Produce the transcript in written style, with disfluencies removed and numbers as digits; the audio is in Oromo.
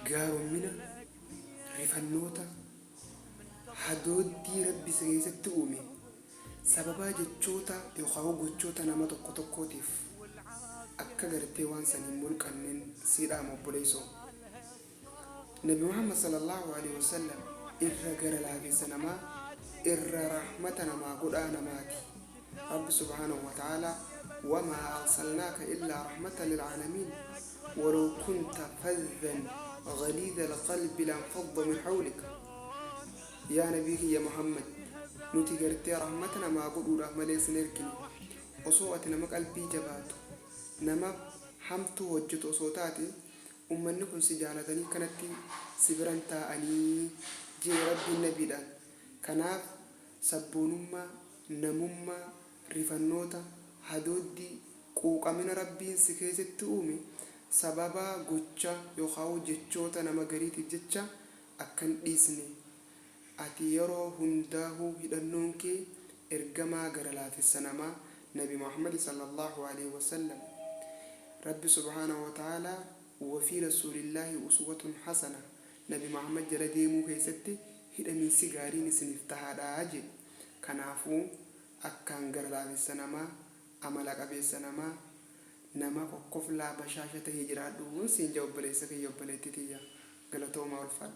gaaromina rifannoota hadooddii rabbi isa keessatti uume sababaa jechoota yookaan gochoota nama tokko tokkootiif akka gartee waan saniin mulqanneen siidhaama obboleessoo. Nabi Muhammad sallallahu alaihi wasallam irra gara laafessa namaa irra rahmata namaa godhaa namaati. Rabbi subhanahu wa ta'ala وما أرسلناك إلا رحمة للعالمين ولو كنت فظا غليظ القلب لانفض من حولك. يا نبي يا محمد نتيجرتي رحمتنا ما قدوا رحمة ليس نركني وصوتنا ما قلبي جبات نما حمت وجت وصوتاتي أمنكم سجالتني كانت سبرنتا أني جي ربي النبي دان كناف سبونما نمما رفنوتا hadooddi quuqamina rabbiin si keessatti uume sababa gocha yookaan jechoota nama gariitiif jecha akkan dhiisne ati yeroo hundaa'u hidhannoon kee ergamaa gara laafessa namaa Nabi Muhammad sallallahu alaihi wasallam. Rabbi subhanahu wa ta'ala وفي رسول الله أسوة حسنة. Nabi Muhammad jala deemuu keessatti hidhamiinsi gaariin isiniftahadhaa jedhe. Kanaafuu akkaan gara laafessa namaa amala qabeessa namaa nama kokkoflaa bashaasha tahee jiraadhu siin jaa obboleessa kiyya obboleettii tiyya galatooma ulfaadha.